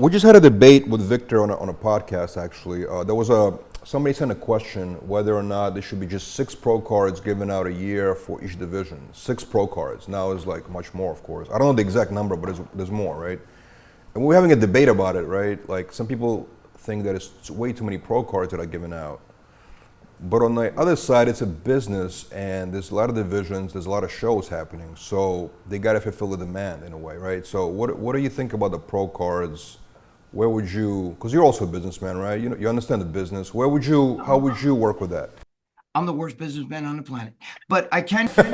We just had a debate with Victor on a podcast. Actually, there was somebody sent a question whether or not there should be just 6 pro cards given out a year for each division. 6 pro cards. Now is like much more, of course. I don't know the exact number, but there's more, right? And we're having a debate about it, right? Like some people think that it's way too many pro cards that are given out. But on the other side, it's a business, and there's a lot of divisions, there's a lot of shows happening, so they got to fulfill the demand in a way, right? So what do you think about the pro cards? Where would you, because you're also a businessman, right? You understand the business. How would you work with that? I'm the worst businessman on the planet, but I can tell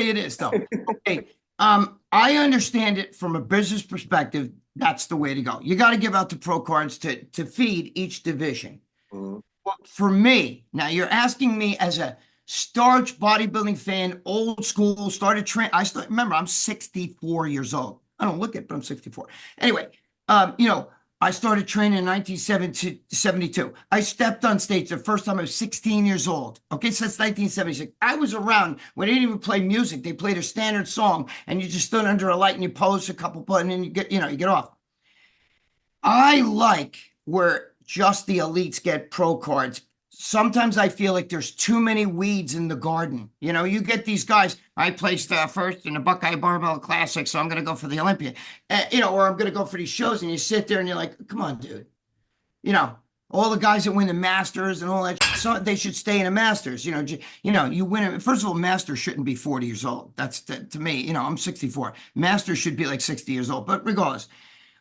you this though. Okay, I understand it from a business perspective. That's the way to go. You got to give out the pro cards to feed each division. Mm-hmm. Well, for me, now you're asking me as a starch bodybuilding fan, old school, remember, I'm 64 years old. I don't look it, but I'm 64. Anyway, I started training in 1972. I stepped on stage the first time I was 16 years old. Okay, since 1976. I was around when they didn't even play music. They played a standard song, and you just stood under a light and you posed a couple buttons and you get off. I like where just the elites get pro cards. Sometimes I feel like there's too many weeds in the garden. You get these guys, I placed first in the Buckeye Barbell Classic, so I'm going to go for the Olympia, or I'm going to go for these shows, and you sit there and you're like, come on, dude. All the guys that win the Masters and all that, so they should stay in the Masters. You win it. First of all, Masters shouldn't be 40 years old. That's to me, I'm 64. Masters should be like 60 years old. But regardless,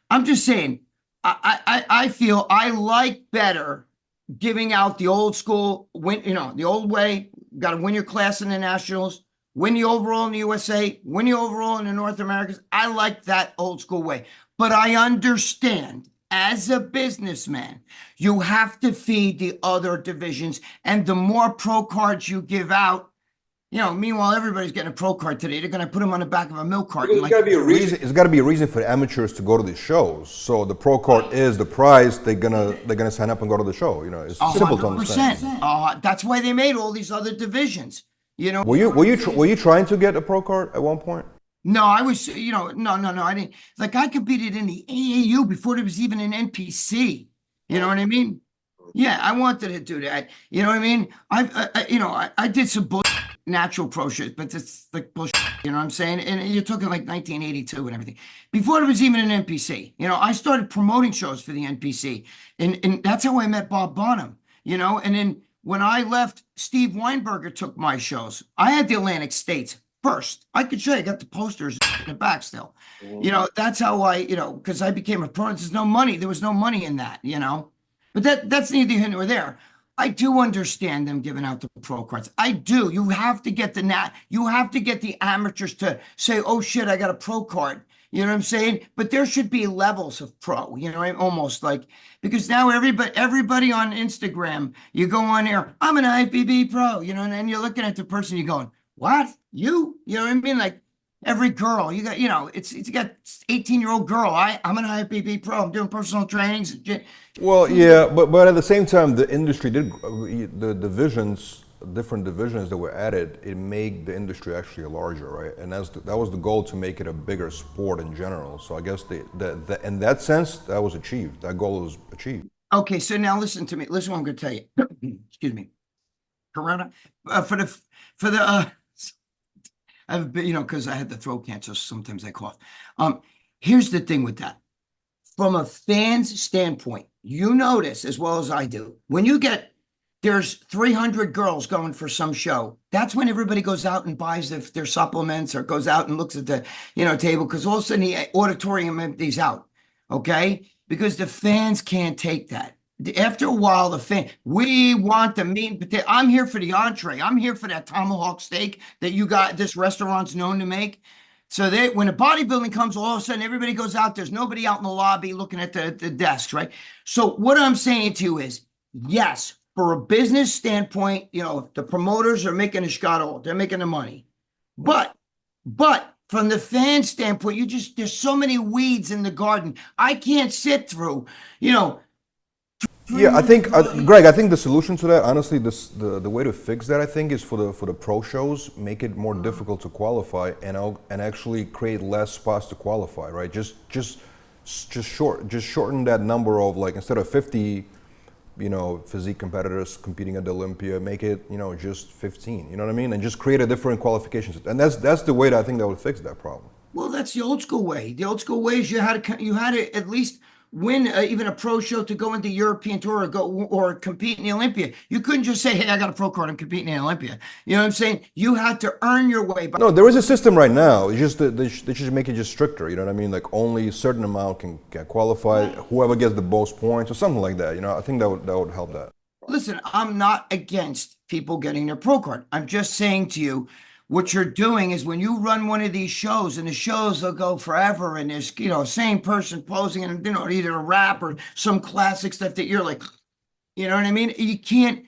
I'm just saying, I feel I like better giving out the old school, the old way. Got to win your class in the Nationals, win the overall in the USA, win the overall in the North Americas. I like that old school way. But I understand, as a businessman, you have to feed the other divisions. And the more pro cards you give out, meanwhile, everybody's getting a pro card today. They're going to put them on the back of a milk carton. There's got to be a reason. It's got to be a reason for the amateurs to go to these shows. So the pro card is the prize. They're gonna sign up and go to the show. It's simple to understand. That's why they made all these other divisions. Were you trying to get a pro card at one point? No, I was. No. I didn't. Like, I competed in the AAU before there was even an NPC. You know what I mean? Yeah, I wanted to do that. You know what I mean? I did some bullshit. Natural pro shit, but it's like bullshit, you know what I'm saying? And you're talking like 1982 and everything. Before there was even an NPC, I started promoting shows for the NPC. And that's how I met Bob Bonham, And then when I left, Steve Weinberger took my shows. I had the Atlantic States first. I could show you, I got the posters in the back still. That's how I, because I became a pro. There's no money. There was no money in that, But that's neither here nor there. I do understand them giving out the pro cards. I do. You have to get the amateurs to say, "Oh shit, I got a pro card." You know what I'm saying? But there should be levels of pro. Almost like, because now everybody on Instagram, you go on there, I'm an IFBB pro. And then you're looking at the person, you're going, "What? You?" You know what I mean? Like, every girl, you got, it's you got 18-year-old girl. I'm an IFBB pro. I'm doing personal trainings. Well, yeah, but at the same time, the industry did the different divisions that were added. It made the industry actually larger, right? And that was the goal, to make it a bigger sport in general. So I guess in that sense, that was achieved. That goal was achieved. Okay, so now listen to me. Listen, what I'm going to tell you. Excuse me. Corona for the. I've been, because I had the throat cancer, so sometimes I cough. Here's the thing with that. From a fan's standpoint, you notice as well as I do, when there's 300 girls going for some show, that's when everybody goes out and buys their supplements, or goes out and looks at the, table, because all of a sudden the auditorium empties out, okay? Because the fans can't take that. After a while, we want the meat. I'm here for the entree. I'm here for that tomahawk steak that this restaurant's known to make. So when the bodybuilding comes, all of a sudden everybody goes out. There's nobody out in the lobby looking at the desks, right? So what I'm saying to you is, yes, for a business standpoint, the promoters are making a scuttle. They're making the money. But from the fan standpoint, there's so many weeds in the garden. I can't sit through, Yeah, I think, Greg, I think the solution to that, honestly, the way to fix that, I think, is for the pro shows, make it more difficult to qualify, and actually create less spots to qualify, right? Just just shorten that number of, like, instead of 50, physique competitors competing at the Olympia, make it, just 15. You know what I mean? And just create a different qualification system. And that's the way that I think that would fix that problem. Well, that's the old school way. The old school way is you had to at least win even a pro show to go into European tour or compete in the Olympia. You couldn't just say, "Hey, I got a pro card, I'm competing in the Olympia." You know what I'm saying? You had to earn your way. No, there is a system right now. It's just that they should make it just stricter. You know what I mean? Like, only a certain amount can get qualified. Whoever gets the most points or something like that. I think that would help that. Listen, I'm not against people getting their pro card. I'm just saying to you, what you're doing is when you run one of these shows, and the shows will go forever, and there's, same person posing, and, either a rap or some classic stuff that you're like, you know what I mean?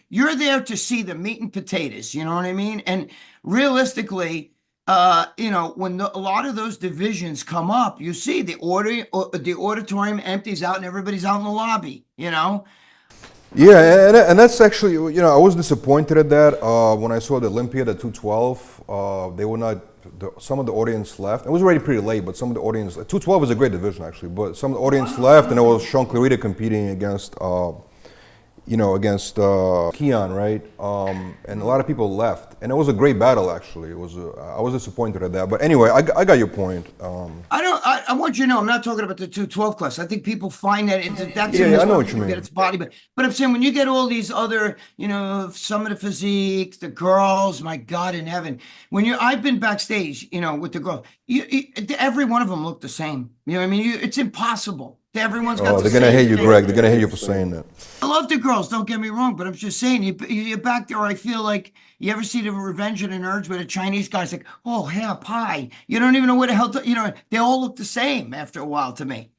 You're there to see the meat and potatoes, you know what I mean? And realistically, when a lot of those divisions come up, you see the auditorium empties out and everybody's out in the lobby, Yeah, and that's actually, I was disappointed at that when I saw the Olympia, the 212. They were not, some of the audience left. It was already pretty late, but some of the audience, 212 is a great division actually, but some of the audience left, and it was Sean Clarita competing against Keon, right? And a lot of people left, and it was a great battle actually. I was disappointed at that, but anyway, I got your point. I want you to know, I'm not talking about the 212 class. I think people find that that's I know what you mean. It's body, but I'm saying when you get all these other, some of the physiques, the girls, my God in heaven, I've been backstage, with the girls, every one of them look the same. You know what I mean? It's impossible. Everyone's got. Oh, they're gonna hate you, Greg. They're gonna hate you for saying that. I love the girls, don't get me wrong, but I'm just saying, you're back there. I feel like, you ever see the Revenge of the Nerds where the Chinese guy's like, "Oh, hey, pie." You don't even know where the hell they all look the same after a while to me.